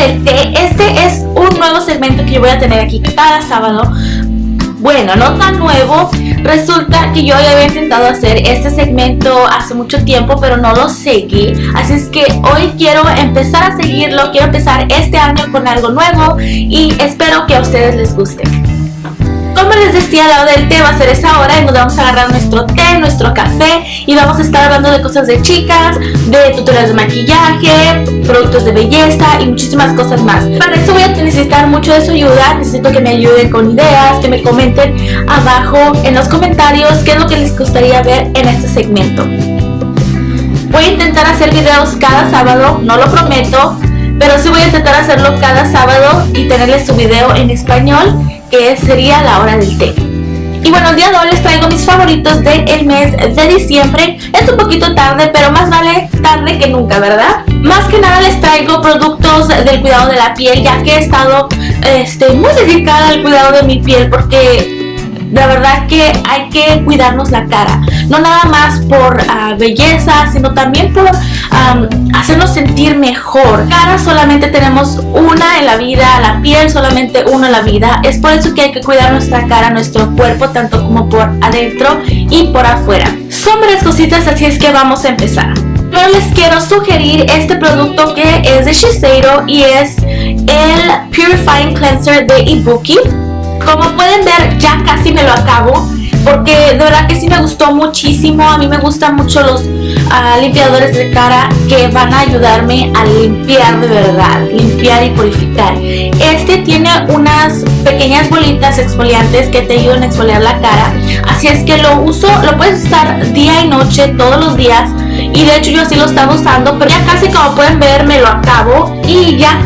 del té. Este es un nuevo segmento que yo voy a tener aquí cada sábado. Bueno, no tan nuevo. Resulta que yo ya había intentado hacer este segmento hace mucho tiempo, pero no lo seguí. Así es que hoy quiero empezar a seguirlo. Quiero empezar este año con algo nuevo y espero que a ustedes les guste. Como les decía, al lado del té va a ser esa hora en donde vamos a agarrar nuestro té, nuestro café y vamos a estar hablando de cosas de chicas, de tutoriales de maquillaje, productos de belleza y muchísimas cosas más. Para eso voy a necesitar mucho de su ayuda. Necesito que me ayuden con ideas, que me comenten abajo en los comentarios qué es lo que les gustaría ver en este segmento. Voy a intentar hacer videos cada sábado, no lo prometo, pero sí voy a intentar hacerlo cada sábado y tenerles su video en español, que sería la hora del té. Y bueno, el día de hoy les traigo mis favoritos del mes de diciembre. Es un poquito tarde, pero más vale tarde que nunca, ¿verdad? Más que nada les traigo productos del cuidado de la piel, ya que he estado muy dedicada al cuidado de mi piel, porque de verdad que hay que cuidarnos la cara, no nada más por belleza, sino también por hacernos sentir mejor. Cara solamente tenemos una en la vida, la piel solamente una en la vida. Es por eso que hay que cuidar nuestra cara, nuestro cuerpo, tanto como por adentro y por afuera. Son varias cositas, así es que vamos a empezar. Yo les quiero sugerir este producto que es de Shiseido y es el Purifying Cleanser de Ibuki. Como pueden ver, ya casi me lo acabo, porque de verdad que sí me gustó muchísimo. A mí me gustan mucho los limpiadores de cara que van a ayudarme a limpiar de verdad, limpiar y purificar. Este tiene unas pequeñas bolitas exfoliantes que te ayudan a exfoliar la cara, así es que lo uso, lo puedes usar día y noche, todos los días, y de hecho yo así lo estaba usando, pero ya casi, como pueden ver, me lo acabo y ya.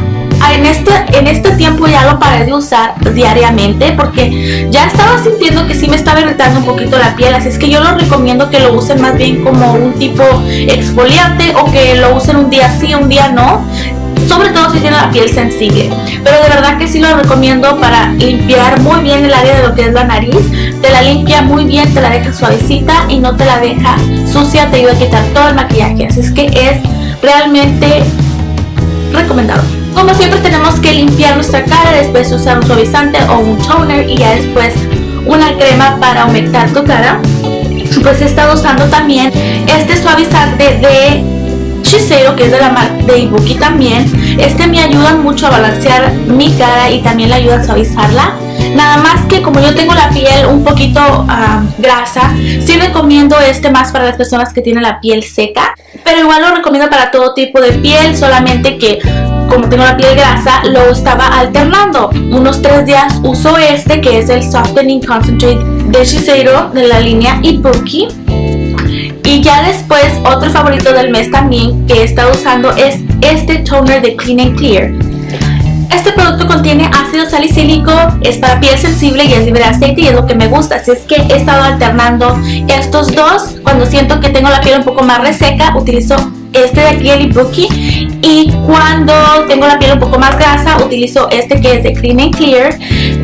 En este tiempo ya lo paré de usar diariamente porque ya estaba sintiendo que sí me estaba irritando un poquito la piel, así es que yo lo recomiendo que lo usen más bien como un tipo exfoliante o que lo usen un día sí, un día no, sobre todo si tienen la piel sensible. Pero de verdad que sí lo recomiendo para limpiar muy bien el área de lo que es la nariz. Te la limpia muy bien, te la deja suavecita y no te la deja sucia, te ayuda a quitar todo el maquillaje, así es que es realmente recomendado. Como siempre tenemos que limpiar nuestra cara, después usar un suavizante o un toner y ya después una crema para humectar tu cara. Pues he estado usando también este suavizante de Shiseido, que es de la marca de Ibuki también. Este me ayuda mucho a balancear mi cara y también le ayuda a suavizarla. Nada más que como yo tengo la piel un poquito grasa, sí recomiendo este más para las personas que tienen la piel seca, pero igual lo recomiendo para todo tipo de piel, solamente que como tengo la piel grasa, lo estaba alternando. Unos 3 días uso este, que es el Softening Concentrate de Shiseido, de la línea Ibuki. Y ya después, otro favorito del mes también que he estado usando es este toner de Clean and Clear. Este producto contiene ácido salicílico, es para piel sensible y es libre de aceite y es lo que me gusta. Así es que he estado alternando estos dos. Cuando siento que tengo la piel un poco más reseca, utilizo este de aquí, el Ibuki, y cuando tengo la piel un poco más grasa utilizo este que es de Clean and Clear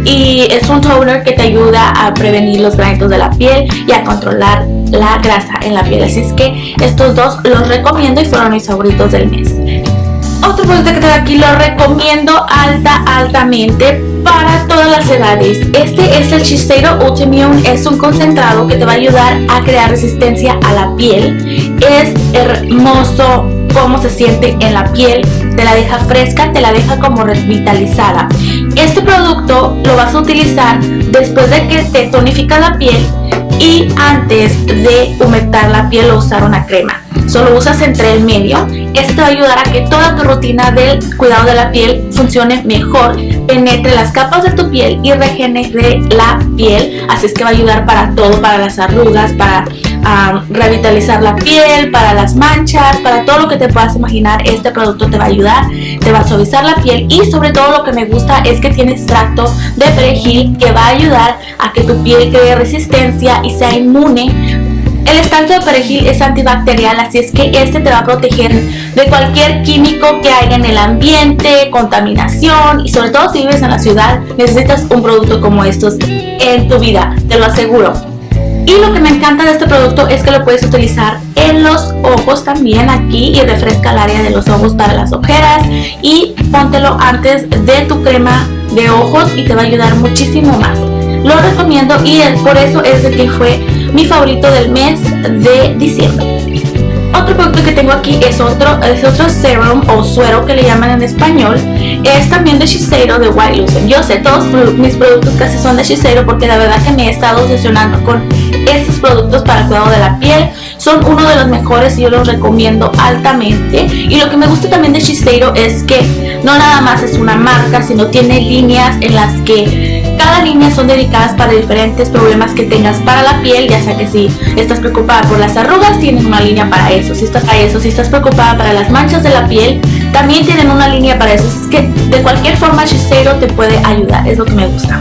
y es un toner que te ayuda a prevenir los granitos de la piel y a controlar la grasa en la piel. Así es que estos dos los recomiendo y fueron mis favoritos del mes. Otro producto que tengo aquí lo recomiendo altamente para todas las edades. Este es el Shiseido Ultimune, es un concentrado que te va a ayudar a crear resistencia a la piel. Es hermoso cómo se siente en la piel, te la deja fresca, te la deja como revitalizada. Este producto lo vas a utilizar después de que te tonifica la piel y antes de humectar la piel o usar una crema. Solo usas entre el medio. Esto te va a ayudar a que toda tu rutina del cuidado de la piel funcione mejor, penetre las capas de tu piel y regenere la piel. Así es que va a ayudar para todo, para las arrugas, para revitalizar la piel, para las manchas, para todo lo que te puedas imaginar. Este producto te va a ayudar, te va a suavizar la piel y sobre todo lo que me gusta es que tiene extracto de perejil que va a ayudar a que tu piel cree resistencia y sea inmune. El extracto de perejil es antibacterial, así es que este te va a proteger de cualquier químico que haya en el ambiente, contaminación, y sobre todo si vives en la ciudad necesitas un producto como estos en tu vida, te lo aseguro. Y lo que me encanta de este producto es que lo puedes utilizar en los ojos también aquí y refresca el área de los ojos para las ojeras, y póntelo antes de tu crema de ojos y te va a ayudar muchísimo más. Lo recomiendo y por eso es de que fue mi favorito del mes de diciembre. Otro producto que tengo aquí es otro serum o suero que le llaman en español. Es también de Shiseido, de White Lucent. Yo sé, todos mis productos casi son de Shiseido porque la verdad que me he estado obsesionando con estos productos para el cuidado de la piel. Son uno de los mejores y yo los recomiendo altamente. Y lo que me gusta también de Shiseido es que no nada más es una marca, sino tiene líneas en las que cada línea son dedicadas para diferentes problemas que tengas para la piel, ya sea que si estás preocupada por las arrugas, tienen una línea para eso. Si estás preocupada para las manchas de la piel, también tienen una línea para eso. Es que de cualquier forma Shiseido te puede ayudar, es lo que me gusta.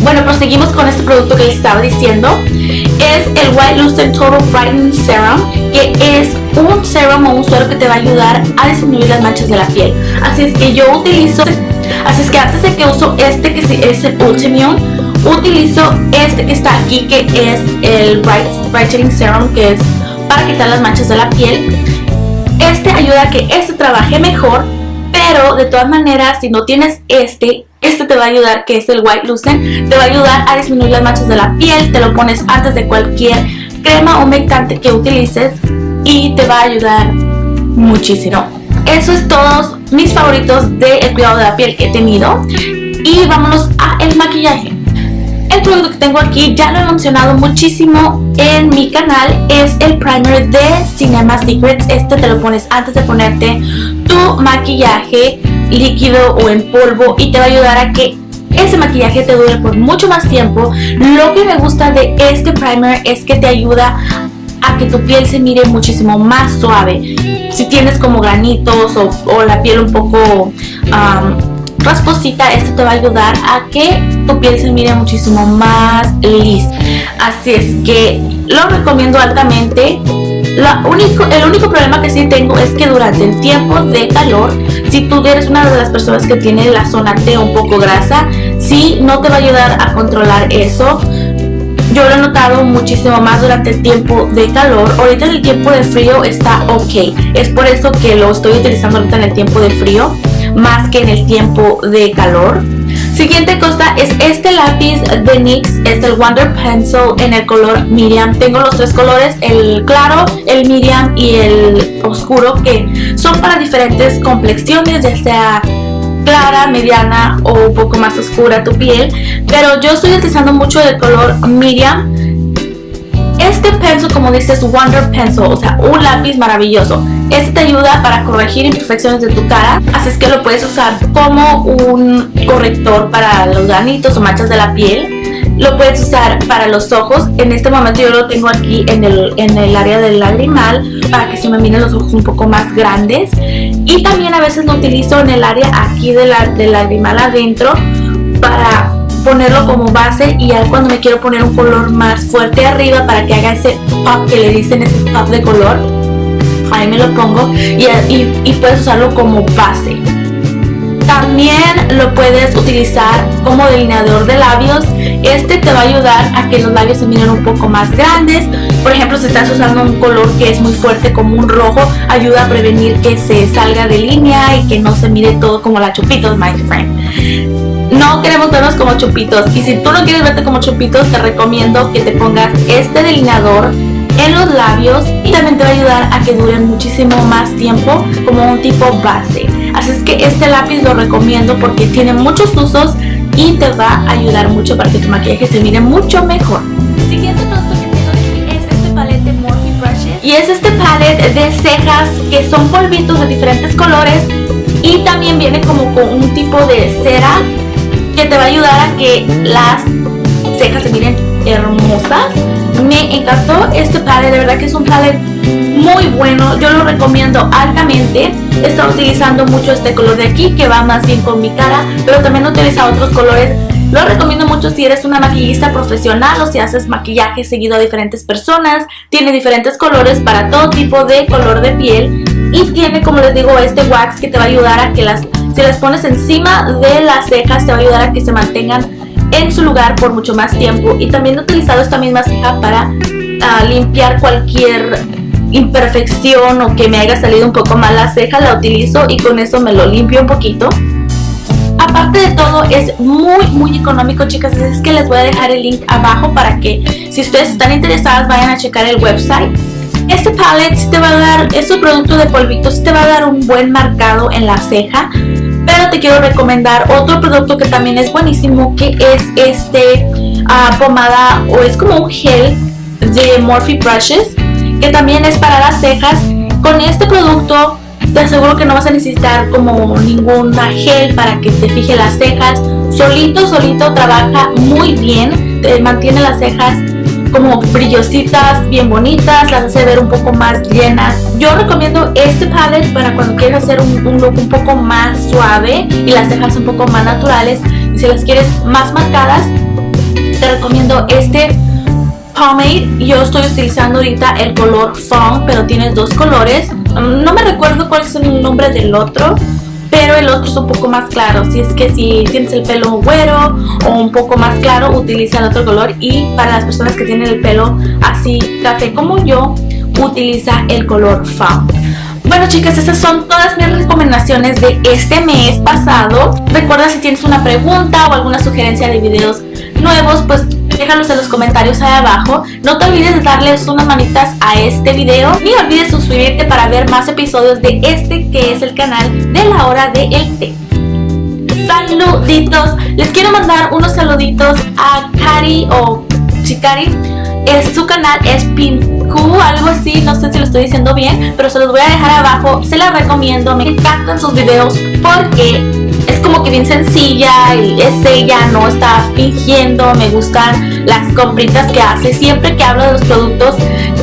Bueno, proseguimos con este producto que les estaba diciendo. Es el White Lucent Total Brightening Serum, que es un serum o un suero que te va a ayudar a disminuir las manchas de la piel. Así es que antes de que uso este que es el Ultimune, utilizo este que está aquí, que es el Brightening Serum, que es para quitar las manchas de la piel. Este ayuda a que este trabaje mejor, pero de todas maneras, si no tienes este te va a ayudar, que es el White Lucent, te va a ayudar a disminuir las manchas de la piel. Te lo pones antes de cualquier crema humectante que utilices y te va a ayudar muchísimo. Eso es todos mis favoritos del cuidado de la piel que he tenido. Y vámonos a el maquillaje. El producto que tengo aquí ya lo he mencionado muchísimo en mi canal, es el primer de Cinema Secrets. Este te lo pones antes de ponerte tu maquillaje líquido o en polvo y te va a ayudar a que ese maquillaje te dure por mucho más tiempo. Lo que me gusta de este primer es que te ayuda a que tu piel se mire muchísimo más suave. Si tienes como granitos o la piel un poco rasposita, esto te va a ayudar a que tu piel se mire muchísimo más lisa. Así es que lo recomiendo altamente. El único problema que sí tengo es que durante el tiempo de calor, si tú eres una de las personas que tiene la zona T un poco grasa, sí no te va a ayudar a controlar eso. Yo lo he notado muchísimo más durante el tiempo de calor. Ahorita en el tiempo de frío está ok. Es por eso que lo estoy utilizando ahorita en el tiempo de frío más que en el tiempo de calor. Siguiente cosa es este lápiz de NYX, es el Wonder Pencil en el color Medium. Tengo los tres colores, el claro, el medium y el oscuro, que son para diferentes complexiones, ya sea clara, mediana o un poco más oscura tu piel, pero yo estoy utilizando mucho el color medium. Este pencil, como dices, Wonder Pencil, o sea, un lápiz maravilloso. Este te ayuda para corregir imperfecciones de tu cara, así es que lo puedes usar como un corrector para los granitos o manchas de la piel. Lo puedes usar para los ojos. En este momento yo lo tengo aquí en el área del lagrimal para que se me miren los ojos un poco más grandes. Y también a veces lo utilizo en el área aquí del lagrimal adentro para ponerlo como base, y ya cuando me quiero poner un color más fuerte arriba para que haga ese pop que le dicen, ese pop de color, ahí me lo pongo y puedes usarlo como base. También lo puedes utilizar como delineador de labios. Este te va a ayudar a que los labios se miren un poco más grandes. Por ejemplo, si estás usando un color que es muy fuerte como un rojo, ayuda a prevenir que se salga de línea y que no se mire todo como la Chupitos, my friend. No queremos vernos como chupitos, y si tú no quieres verte como chupitos, te recomiendo que te pongas este delineador en los labios, y también te va a ayudar a que duren muchísimo más tiempo como un tipo base. Así es que este lápiz lo recomiendo porque tiene muchos usos y te va a ayudar mucho para que tu maquillaje se mire mucho mejor. El siguiente producto que tengo aquí es este palette de Morphe Brushes, y es este palette de cejas que son polvitos de diferentes colores, y también viene como con un tipo de cera que te va a ayudar a que las cejas se miren hermosas. Me encantó este palette, de verdad que es un palette muy bueno, yo lo recomiendo altamente. He estado utilizando mucho este color de aquí, que va más bien con mi cara, pero también utiliza otros colores. Lo recomiendo mucho si eres una maquillista profesional o si haces maquillaje seguido a diferentes personas. Tiene diferentes colores para todo tipo de color de piel, y tiene, como les digo, este wax que te va a ayudar a que si las pones encima de las cejas, te va a ayudar a que se mantengan en su lugar por mucho más tiempo. Y también he utilizado esta misma ceja para limpiar cualquier imperfección o que me haya salido un poco mal la ceja. La utilizo y con eso me lo limpio un poquito. Aparte de todo, es muy económico, chicas. Es que les voy a dejar el link abajo para que, si ustedes están interesadas, vayan a checar el website. Este palette te va a dar, este producto de polvitos te va a dar un buen marcado en la ceja. Pero te quiero recomendar otro producto que también es buenísimo, que es este pomada, o es como un gel de Morphe Brushes, que también es para las cejas. Con este producto te aseguro que no vas a necesitar como ninguna gel para que te fije las cejas. Solito trabaja muy bien, te mantiene las cejas como brillositas, bien bonitas, las hace ver un poco más llenas. Yo recomiendo este palette para cuando quieres hacer un look un poco más suave y las cejas un poco más naturales. Y si las quieres más marcadas, te recomiendo este pomade. Yo estoy utilizando ahorita el color Fawn, pero tienes dos colores. No me recuerdo cuál es el nombre del otro, pero el otro es un poco más claro. Si es que si tienes el pelo güero o un poco más claro, utiliza el otro color. Y para las personas que tienen el pelo así café como yo, utiliza el color Fawn. Bueno, chicas, esas son todas mis recomendaciones de este mes pasado. Recuerda, si tienes una pregunta o alguna sugerencia de videos nuevos, pues déjalos en los comentarios ahí abajo. No te olvides de darles unas manitas a este video, ni olvides suscribirte para ver más episodios de este, que es el canal de la hora del té. Saluditos, les quiero mandar unos saluditos a Cari o Chicari. Su canal es Pinku, algo así, no sé si lo estoy diciendo bien, pero se los voy a dejar abajo. Se las recomiendo, me encantan sus videos porque es como que bien sencilla y es ella, no está fingiendo. Me gustan las compritas que hace. Siempre que hablo de los productos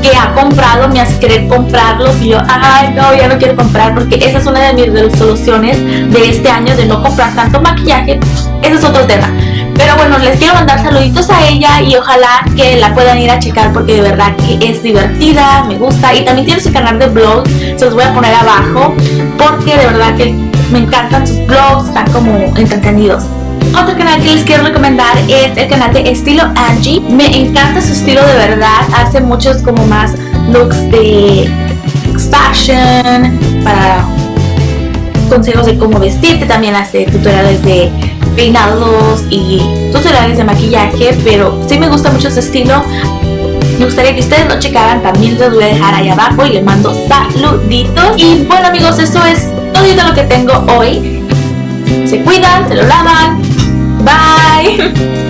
que ha comprado me hace querer comprarlos y yo, ay no, ya no quiero comprar, porque esa es una de mis resoluciones de este año, de no comprar tanto maquillaje. Ese es otro tema. Pero bueno, les quiero mandar saluditos a ella y ojalá que la puedan ir a checar porque de verdad que es divertida, me gusta. Y también tiene su canal de vlogs, se los voy a poner abajo porque de verdad que me encantan sus vlogs, están como entretenidos. Otro canal que les quiero recomendar es el canal de Estilo Angie. Me encanta su estilo, de verdad. Hace muchos como más looks de fashion, para consejos de cómo vestirte. También hace tutoriales de peinados y tutoriales de maquillaje, pero sí me gusta mucho su estilo. Me gustaría que ustedes lo checaran, también les voy a dejar ahí abajo y les mando saluditos. Y bueno, amigos, eso es todo lo que tengo hoy. Se cuidan, se lo lavan. Bye.